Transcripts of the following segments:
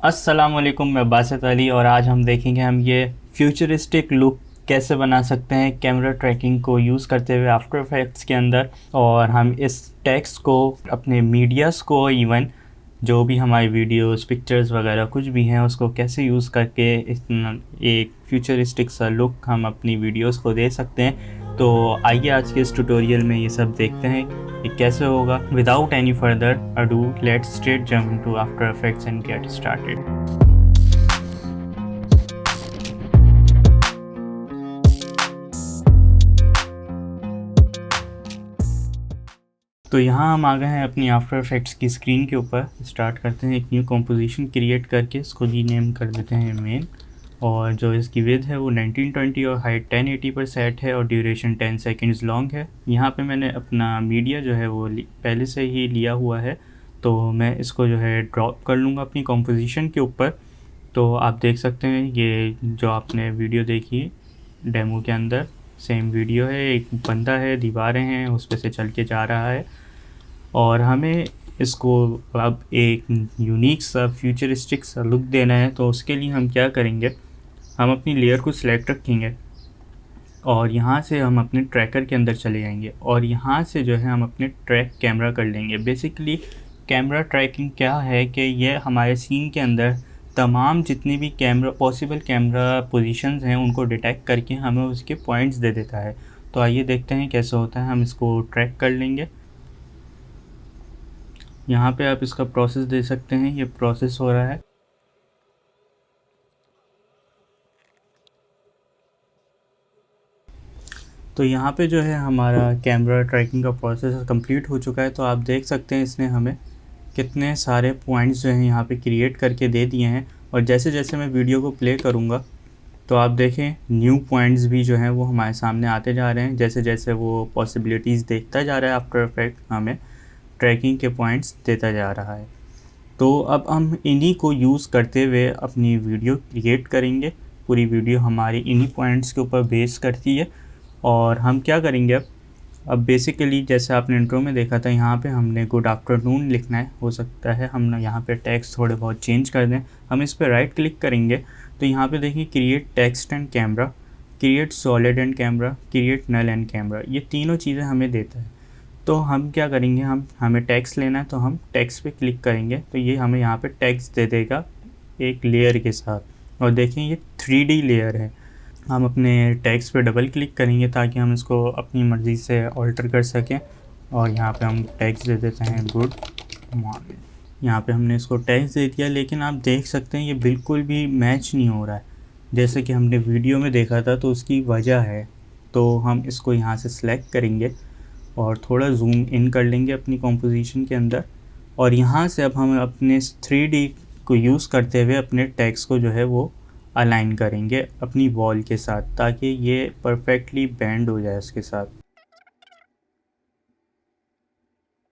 अस्सलाम वालेकुम, मैं बासित अली और आज हम देखेंगे हम ये फ्यूचरिस्टिक लुक कैसे बना सकते हैं कैमरा ट्रैकिंग को यूज़ करते हुए आफ्टर इफेक्ट्स के अंदर। और हम इस टेक्स्ट को अपने मीडियाज़ को इवन जो भी हमारी वीडियोस पिक्चर्स वगैरह कुछ भी हैं उसको कैसे यूज़ करके इतना एक फ्यूचरिस्टिक सा लुक हम अपनी वीडियोस को दे सकते हैं। तो आइए आज के इस ट्यूटोरियल में ये सब देखते हैं कि कैसे होगा। Without any further ado let's straight jump into after effects and get started. तो यहाँ हम आ गए हैं अपनी आफ्टर इफेक्ट्स की स्क्रीन के ऊपर। स्टार्ट करते हैं एक न्यू कंपोजिशन क्रिएट करके, इसको रीनेम कर देते हैं मेन। और जो इसकी विड्थ है वो 1920 और हाइट 1080 पर सेट है और ड्यूरेशन 10 सेकंड्स लॉन्ग है। यहाँ पे मैंने अपना मीडिया जो है वो पहले से ही लिया हुआ है, तो मैं इसको जो है ड्रॉप कर लूँगा अपनी कंपोजिशन के ऊपर। तो आप देख सकते हैं ये जो आपने वीडियो देखी डेमो के अंदर सेम वीडियो है। एक बंदा है, दीवारें हैं, उस पर से चल के जा रहा है और हमें इसको अब एक यूनिक सा फ्यूचरिस्टिक सा लुक देना है। तो उसके लिए हम क्या करेंगे, हम अपनी लेयर को सिलेक्ट रखेंगे और यहाँ से हम अपने ट्रैकर के अंदर चले जाएंगे और यहाँ से जो है हम अपने ट्रैक कैमरा कर लेंगे। बेसिकली कैमरा ट्रैकिंग क्या है कि ये हमारे सीन के अंदर तमाम जितनी भी कैमरा पॉसिबल कैमरा पोजीशंस हैं उनको डिटेक्ट करके हमें उसके पॉइंट्स दे देता है। तो आइए देखते हैं कैसे होता है। हम इसको ट्रैक कर लेंगे। यहाँ पे आप इसका प्रोसेस दे सकते हैं, ये प्रोसेस हो रहा है। तो यहाँ पे जो है हमारा कैमरा ट्रैकिंग का प्रोसेस कंप्लीट हो चुका है। तो आप देख सकते हैं इसने हमें कितने सारे पॉइंट्स जो हैं यहाँ पे क्रिएट करके दे दिए हैं। और जैसे जैसे मैं वीडियो को प्ले करूँगा तो आप देखें न्यू पॉइंट्स भी जो हैं वो हमारे सामने आते जा रहे हैं। जैसे जैसे वो पॉसिबिलिटीज़ देखता जा रहा है आफ्टर इफेक्ट हमें ट्रैकिंग के पॉइंट्स देता जा रहा है। तो अब हम इन्हीं को यूज़ करते हुए अपनी वीडियो क्रिएट करेंगे। पूरी वीडियो हमारी इन्हीं पॉइंट्स के ऊपर बेस करती है। और हम क्या करेंगे अब बेसिकली जैसे आपने इंट्रो में देखा था, यहाँ पे हमने गुड आफ्टरनून लिखना है। हो सकता है हम यहाँ पे टेक्स्ट थोड़े बहुत चेंज कर दें। हम इस पर राइट क्लिक करेंगे तो यहाँ पे देखिए create text and camera, create solid and camera, create null and camera, ये तीनों चीज़ें हमें देता है। तो हम क्या करेंगे, हमें टेक्स्ट लेना है तो हम टेक्स्ट पे क्लिक करेंगे तो ये हमें यहाँ पे टेक्स्ट दे देगा एक लेयर के साथ। और देखें ये 3D लेयर है। हम अपने टेक्स्ट पे डबल क्लिक करेंगे ताकि हम इसको अपनी मर्ज़ी से ऑल्टर कर सकें। और यहाँ पे हम टेक्स्ट दे देते हैं गुड मॉर्निंग। यहाँ पे हमने इसको टेक्स्ट दे दिया, लेकिन आप देख सकते हैं ये बिल्कुल भी मैच नहीं हो रहा है जैसे कि हमने वीडियो में देखा था। तो उसकी वजह है, तो हम इसको यहाँ से सिलेक्ट करेंगे और थोड़ा जूम इन कर लेंगे अपनी कंपोजिशन के अंदर। और यहाँ से अब हम अपने 3D को यूज़ करते हुए अपने टेक्स्ट को जो है वो अलाइन करेंगे अपनी वॉल के साथ ताकि ये परफेक्टली बैंड हो जाए उसके साथ।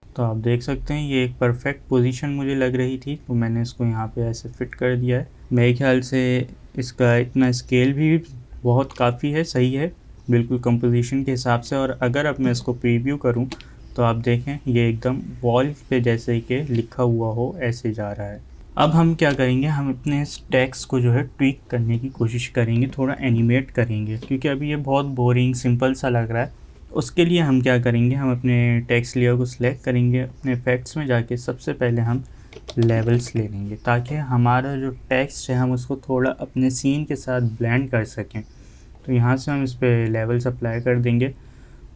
तो आप देख सकते हैं ये एक परफेक्ट पोजीशन मुझे लग रही थी, तो मैंने इसको यहाँ पे ऐसे फिट कर दिया है। मेरे ख्याल से इसका इतना स्केल भी बहुत काफ़ी है, सही है बिल्कुल कंपोजिशन के हिसाब से। और अगर अब मैं इसको प्रीव्यू करूँ तो आप देखें ये एकदम वॉल पे जैसे कि लिखा हुआ हो ऐसे जा रहा है। अब हम क्या करेंगे, हम अपने इस टेक्स्ट को जो है ट्वीक करने की कोशिश करेंगे, थोड़ा एनिमेट करेंगे क्योंकि अभी ये बहुत बोरिंग सिंपल सा लग रहा है। उसके लिए हम क्या करेंगे, हम अपने टेक्स्ट लेयर को सिलेक्ट करेंगे, अपने इफेक्ट्स में जाके सबसे पहले हम लेवल्स ले लेंगे ताकि हमारा जो टेक्स्ट है हम उसको थोड़ा अपने सीन के साथ ब्लेंड कर सकें। तो यहाँ से हम इस पर लेवल्स अप्लाई कर देंगे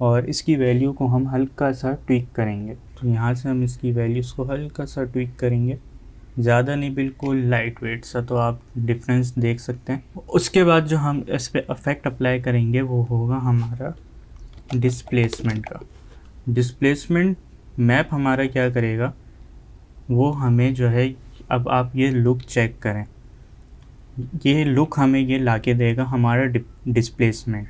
और इसकी वैल्यू को हम हल्का सा ट्वीक करेंगे। तो यहाँ से हम इसकी वैल्यूज़ को हल्का सा ट्वीक करेंगे, ज़्यादा नहीं, बिल्कुल लाइट वेट सा। तो आप डिफरेंस देख सकते हैं। उसके बाद जो हम इस पर इफेक्ट अप्लाई करेंगे वो होगा हमारा डिस्प्लेसमेंट का। डिस्प्लेसमेंट मैप हमारा क्या करेगा, वो हमें जो है, अब आप ये लुक चेक करें, ये लुक हमें ये लाके देगा हमारा डिस्प्लेसमेंट।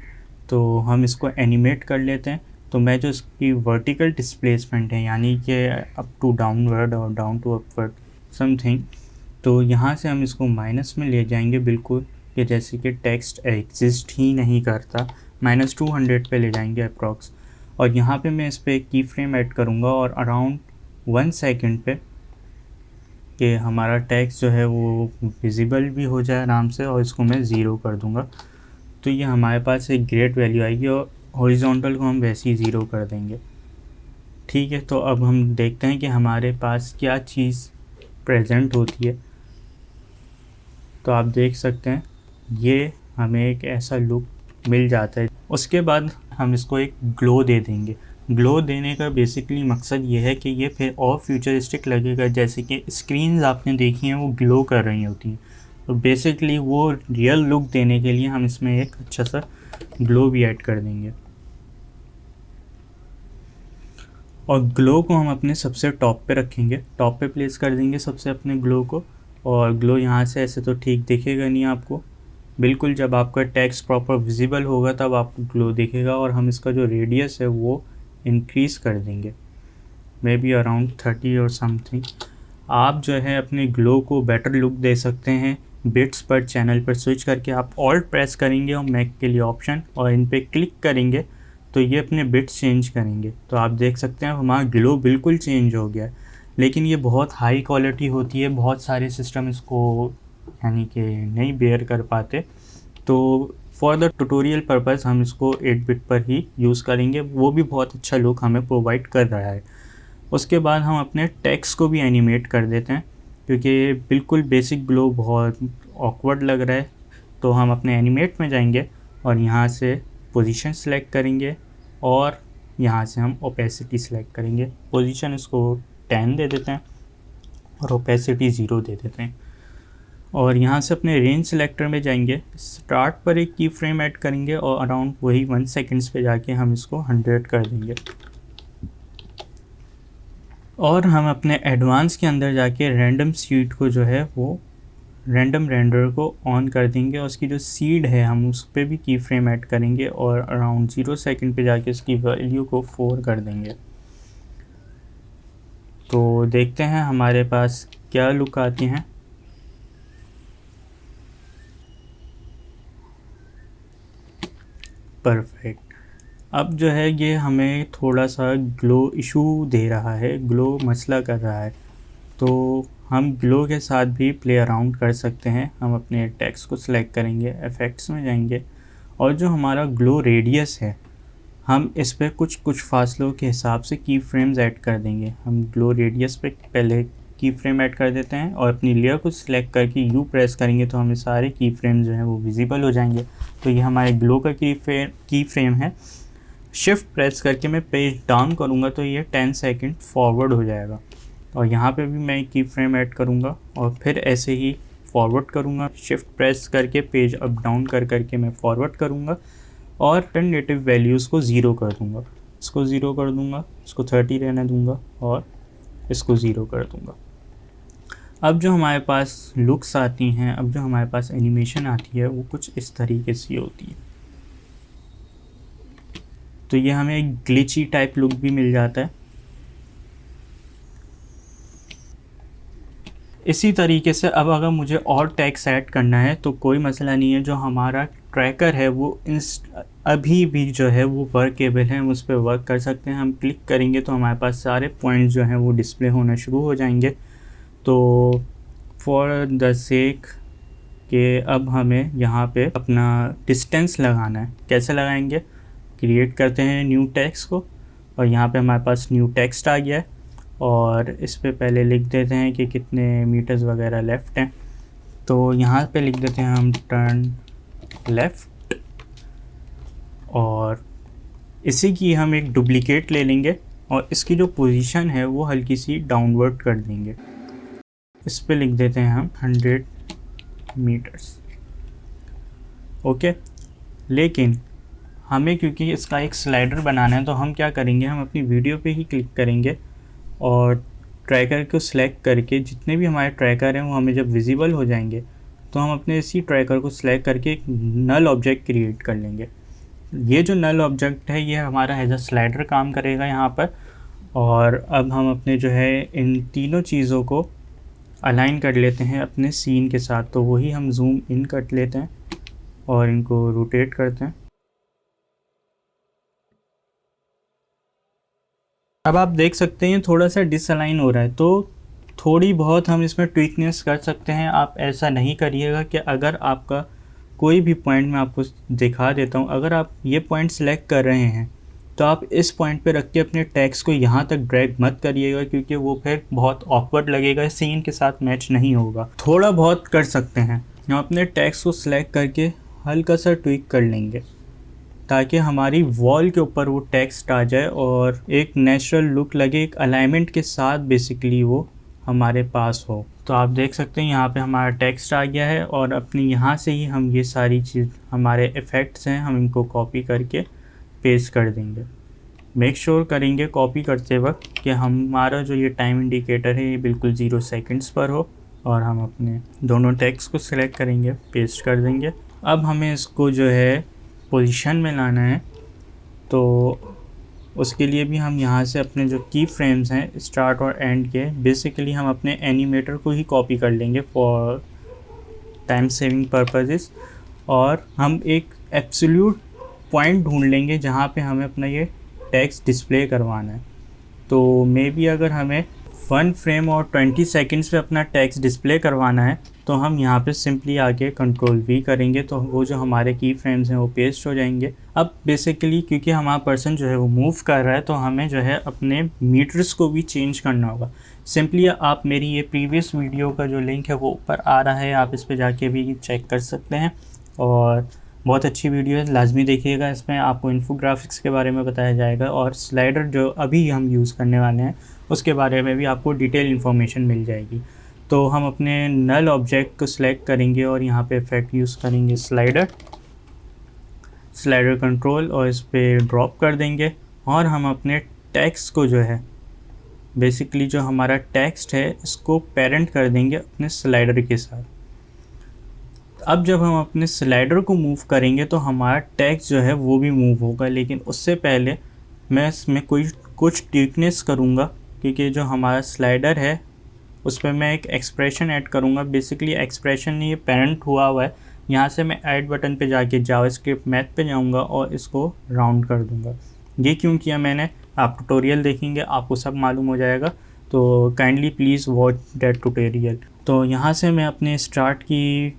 तो हम इसको एनिमेट कर लेते हैं। तो मैं जो इसकी वर्टिकल डिस्प्लेसमेंट है यानी कि अप टू डाउनवर्ड और डाउन टू अपवर्ड समथिंग, तो यहाँ से हम इसको माइनस में ले जाएंगे बिल्कुल कि जैसे कि टेक्स्ट एग्जिस्ट ही नहीं करता। -200 पे ले जाएंगे अप्रॉक्स। और यहाँ पे मैं इस पर की फ्रेम ऐड करूँगा और अराउंड 1 सेकंड पे कि हमारा टेक्स्ट जो है वो विजिबल भी हो जाए आराम से, और इसको मैं ज़ीरो कर दूंगा। तो ये हमारे पास एक ग्रेट वैल्यू आएगी और हॉरिजॉन्टल को हम वैसे ही ज़ीरो कर देंगे। ठीक है, तो अब हम देखते हैं कि हमारे पास क्या चीज़ प्रेजेंट होती है। तो आप देख सकते हैं ये हमें एक ऐसा लुक मिल जाता है। उसके बाद हम इसको एक ग्लो दे देंगे। ग्लो देने का बेसिकली मकसद ये है कि ये फिर और फ्यूचरिस्टिक लगेगा, जैसे कि स्क्रीन्स आपने देखी हैं वो ग्लो कर रही होती हैं। तो बेसिकली वो रियल लुक देने के लिए हम इसमें एक अच्छा सा ग्लो भी ऐड कर देंगे। और ग्लो को हम अपने सबसे टॉप पे रखेंगे, टॉप पे प्लेस कर देंगे सबसे अपने ग्लो को। और ग्लो यहाँ से ऐसे तो ठीक दिखेगा नहीं आपको, बिल्कुल जब आपका टेक्स्ट प्रॉपर विजिबल होगा तब आपको ग्लो दिखेगा। और हम इसका जो रेडियस है वो इंक्रीज़ कर देंगे, मे बी अराउंड 30 और समथिंग। आप जो है अपने ग्लो को बेटर लुक दे सकते हैं। बिट्स पर चैनल पर स्विच करके आप ऑल्ट प्रेस करेंगे और मैक के लिए ऑप्शन, और इन पे क्लिक करेंगे तो ये अपने बिट्स चेंज करेंगे। तो आप देख सकते हैं हमारा ग्लो बिल्कुल चेंज हो गया है। लेकिन ये बहुत हाई क्वालिटी होती है, बहुत सारे सिस्टम इसको यानी कि नहीं बेयर कर पाते। तो फॉर द ट्यूटोरियल पर्पस हम इसको 8 बिट पर ही यूज़ करेंगे, वो भी बहुत अच्छा लुक हमें प्रोवाइड कर रहा है। उसके बाद हम अपने टेक्स्ट को भी एनिमेट कर देते हैं, क्योंकि बिल्कुल बेसिक ग्लो बहुत ऑकवर्ड लग रहा है। तो हम अपने एनिमेट में जाएंगे और यहाँ से पोजीशन सेलेक्ट करेंगे और यहाँ से हम ओपेसिटी सेलेक्ट करेंगे। पोजीशन इसको 10 दे देते हैं और ओपेसिटी 0 दे देते हैं। और यहाँ से अपने रेंज सेलेक्टर में जाएंगे, स्टार्ट पर एक की फ्रेम ऐड करेंगे और अराउंड वही 1 सेकेंड्स पे जाके हम इसको 100 कर देंगे। और हम अपने एडवांस के अंदर जाके रैंडम सीड को जो है वो रैंडम रेंडर को ऑन कर देंगे, और उसकी जो सीड है हम उस पर भी की फ्रेम ऐड करेंगे और अराउंड 0 सेकेंड पे जाके उसकी वैल्यू को 4 कर देंगे। तो देखते हैं हमारे पास क्या लुक आती हैं। परफेक्ट। अब जो है ये हमें थोड़ा सा ग्लो इशू दे रहा है, ग्लो मसला कर रहा है। तो हम ग्लो के साथ भी प्ले अराउंड कर सकते हैं। हम अपने टेक्स्ट को सिलेक्ट करेंगे, इफेक्ट्स में जाएंगे और जो हमारा ग्लो रेडियस है हम इस पर कुछ फासलों के हिसाब से की फ्रेम्स ऐड कर देंगे। हम ग्लो रेडियस पे पहले की फ्रेम ऐड कर देते हैं और अपनी लेयर को सिलेक्ट करके यू प्रेस करेंगे तो हमें सारे की फ्रेम जो हैं वो विजिबल हो जाएंगे। तो ये हमारे ग्लो का की फ्रेम है। शिफ्ट प्रेस करके मैं पेज डाउन करूँगा तो ये 10 सेकंड फॉरवर्ड हो जाएगा। और यहाँ पे भी मैं की फ्रेम ऐड करूँगा और फिर ऐसे ही फॉरवर्ड करूँगा। शिफ्ट प्रेस करके पेज अप डाउन कर करके मैं फॉरवर्ड करूँगा और अल्टरनेटिव वैल्यूज़ को 0 कर दूँगा। इसको 0 कर दूँगा, इसको 30 रहने दूँगा और इसको 0 कर दूँगा। अब जो हमारे पास लुक्स आती हैं, अब जो हमारे पास एनिमेशन आती है वो कुछ इस तरीके से होती है। तो ये हमें एक ग्लिची टाइप लुक भी मिल जाता है। इसी तरीके से अब अगर मुझे और टैक्स ऐड करना है तो कोई मसला नहीं है। जो हमारा ट्रैकर है वो अभी भी जो है वो वर्केबल है, हम उस पर वर्क कर सकते हैं। हम क्लिक करेंगे तो हमारे पास सारे पॉइंट्स जो हैं वो डिस्प्ले होना शुरू हो जाएंगे। तो फॉर द सेक कि अब हमें यहाँ पे अपना डिस्टेंस लगाना है, कैसे लगाएंगे? क्रिएट करते हैं न्यू टेक्स्ट को और यहाँ पे हमारे पास न्यू टेक्स्ट आ गया है और इस पे पहले लिख देते हैं कि कितने मीटर्स वगैरह लेफ़्ट हैं। तो यहाँ पे लिख देते हैं हम टर्न लेफ़्ट और इसी की हम एक डुप्लीकेट ले लेंगे और इसकी जो पोजीशन है वो हल्की सी डाउनवर्ड कर देंगे। इस पे लिख देते हैं हम 100 मीटर्स। ओके, लेकिन हमें क्योंकि इसका एक स्लाइडर बनाना है तो हम क्या करेंगे, हम अपनी वीडियो पे ही क्लिक करेंगे और ट्रैकर को सिलेक्ट करके जितने भी हमारे ट्रैकर हैं वो हमें जब विजिबल हो जाएंगे तो हम अपने इसी ट्रैकर को सिलेक्ट करके एक नल ऑब्जेक्ट क्रिएट कर लेंगे। ये जो नल ऑब्जेक्ट है ये हमारा एज अ स्लाइडर काम करेगा यहाँ पर। और अब हम अपने जो है इन तीनों चीज़ों को अलाइन कर लेते हैं अपने सीन के साथ। तो वही हम जूम इन कर लेते हैं और इनको रोटेट करते हैं। अब आप देख सकते हैं थोड़ा सा डिसअलाइन हो रहा है। तो थोड़ी बहुत हम इसमें ट्विकनेस कर सकते हैं। आप ऐसा नहीं करिएगा कि अगर आपका कोई भी पॉइंट मैं आपको दिखा देता हूँ, अगर आप ये पॉइंट सेलेक्ट कर रहे हैं तो आप इस पॉइंट पे रख के अपने टेक्स्ट को यहाँ तक ड्रैग मत करिएगा, क्योंकि वो फिर बहुत ऑकवर्ड लगेगा, सीन के साथ मैच नहीं होगा। थोड़ा बहुत कर सकते हैं, हम अपने टेक्स्ट को सिलेक्ट करके हल्का सा ट्विक कर लेंगे ताकि हमारी वॉल के ऊपर वो टेक्स्ट आ जाए और एक नेचुरल लुक लगे, एक अलाइनमेंट के साथ बेसिकली वो हमारे पास हो। तो आप देख सकते हैं यहाँ पे हमारा टेक्स्ट आ गया है और अपने यहाँ से ही हम ये सारी चीज़, हमारे इफ़ेक्ट्स हैं, हम इनको कॉपी करके पेस्ट कर देंगे। मेक श्योर करेंगे कॉपी करते वक्त कि हमारा जो ये टाइम इंडिकेटर है ये बिल्कुल 0 सेकंड्स पर हो, और हम अपने दोनों टेक्स्ट को सिलेक्ट करेंगे, पेस्ट कर देंगे। अब हमें इसको जो है पोजीशन में लाना है, तो उसके लिए भी हम यहाँ से अपने जो की फ्रेम्स हैं स्टार्ट और एंड के, बेसिकली हम अपने एनिमेटर को ही कॉपी कर लेंगे फॉर टाइम सेविंग पर्पसेस, और हम एक एब्सोल्यूट पॉइंट ढूंढ लेंगे जहाँ पे हमें अपना ये टेक्स्ट डिस्प्ले करवाना है। तो मे बी अगर हमें 1 फ्रेम और 20 सेकंड्स पे अपना टेक्स्ट डिस्प्ले करवाना है तो हम यहाँ पे सिंपली आके कंट्रोल V करेंगे, तो वो जो हमारे की फ्रेम्स हैं वो पेस्ट हो जाएंगे। अब बेसिकली क्योंकि हमारा पर्सन जो है वो मूव कर रहा है, तो हमें जो है अपने मीटर्स को भी चेंज करना होगा। सिंपली आप मेरी ये प्रीवियस वीडियो का जो लिंक है वो ऊपर आ रहा है, आप इस पर जाके भी चेक कर सकते हैं, और बहुत अच्छी वीडियो है, लाजमी देखिएगा। इसमें आपको इन्फोग्राफिक्स के बारे में बताया जाएगा और स्लाइडर जो अभी हम यूज़ करने वाले हैं उसके बारे में भी आपको डिटेल इन्फॉर्मेशन मिल जाएगी। तो हम अपने नल ऑब्जेक्ट को सिलेक्ट करेंगे और यहाँ पे इफेक्ट यूज़ करेंगे स्लाइडर कंट्रोल, और इस पर ड्रॉप कर देंगे, और हम अपने टेक्स्ट को जो है बेसिकली जो हमारा टेक्स्ट है इसको पेरेंट कर देंगे अपने स्लाइडर के साथ। अब जब हम अपने स्लाइडर को मूव करेंगे तो हमारा टेक्स्ट जो है वो भी मूव होगा, लेकिन उससे पहले मैं इसमें कुछ ट्विकनेस करूँगा, क्योंकि जो हमारा स्लाइडर है उस पर मैं एक एक्सप्रेशन ऐड करूँगा। बेसिकली एक्सप्रेशन नहीं, ये पेरेंट हुआ है। यहाँ से मैं ऐड बटन पे जाके जावास्क्रिप्ट मैथ पे जाऊँगा और इसको राउंड कर दूँगा। ये क्यों किया मैंने, आप ट्यूटोरियल देखेंगे आपको सब मालूम हो जाएगा, तो kindly please watch that tutorial. तो यहाँ से मैं अपने स्टार्ट की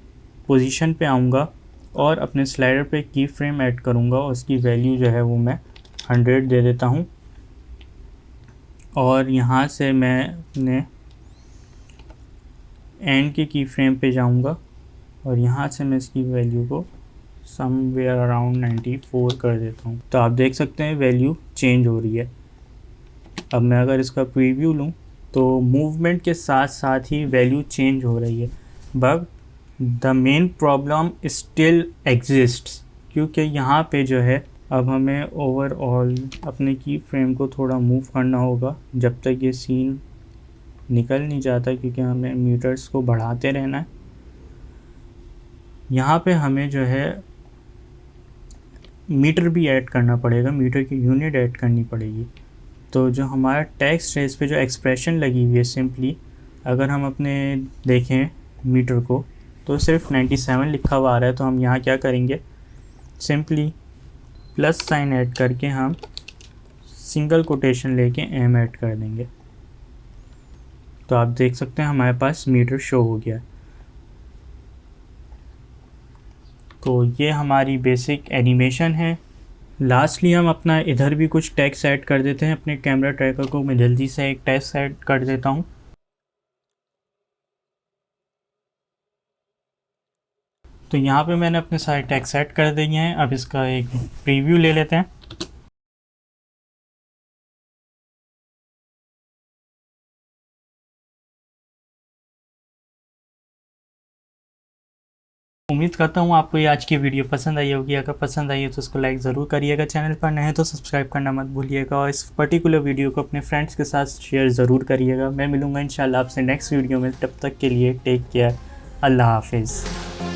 पोजीशन पे आऊँगा और अपने स्लाइडर पे की फ्रेम ऐड करूँगा, और उसकी वैल्यू जो है वो मैं 100 दे देता हूँ, और यहाँ से मैं अपने एंड के की फ्रेम पे जाऊँगा और यहाँ से मैं इसकी वैल्यू को समवेयर अराउंड 94 कर देता हूँ। तो आप देख सकते हैं वैल्यू चेंज हो रही है। अब मैं अगर इसका प्रीव्यू लूँ तो मूवमेंट के साथ साथ ही वैल्यू चेंज हो रही है, but the main problem still exists, क्योंकि यहाँ पे जो है अब हमें ओवरऑल अपने की फ्रेम को थोड़ा मूव करना होगा जब तक ये सीन निकल नहीं जाता, क्योंकि हमें मीटर्स को बढ़ाते रहना है। यहाँ पे हमें जो है मीटर भी ऐड करना पड़ेगा, मीटर की यूनिट ऐड करनी पड़ेगी। तो जो हमारा टेक्स्ट है इस पे जो एक्सप्रेशन लगी हुई है, सिंपली अगर हम अपने देखें मीटर को तो सिर्फ 97 लिखा हुआ आ रहा है। तो हम यहाँ क्या करेंगे, सिंपली प्लस साइन ऐड करके हम सिंगल कोटेशन लेके एम ऐड कर देंगे। तो आप देख सकते हैं हमारे पास मीटर शो हो गया। तो ये हमारी बेसिक एनिमेशन है। लास्टली हम अपना इधर भी कुछ टेक्स्ट ऐड कर देते हैं अपने कैमरा ट्रैकर को। मैं जल्दी से एक टेक्स्ट ऐड कर देता हूँ। तो यहाँ पे मैंने अपने सारे टेक्स्ट ऐड कर दिए हैं। अब इसका एक प्रीव्यू ले लेते हैं। उम्मीद करता हूँ आपको ये आज की वीडियो पसंद आई होगी। अगर पसंद आई है तो उसको लाइक ज़रूर करिएगा, चैनल पर नए हैं तो सब्सक्राइब करना मत भूलिएगा, और इस पर्टिकुलर वीडियो को अपने फ्रेंड्स के साथ शेयर ज़रूर करिएगा। मैं मिलूँगा इंशाल्लाह आपसे नेक्स्ट वीडियो में, तब तक के लिए टेक केयर, अल्लाह हाफिज़।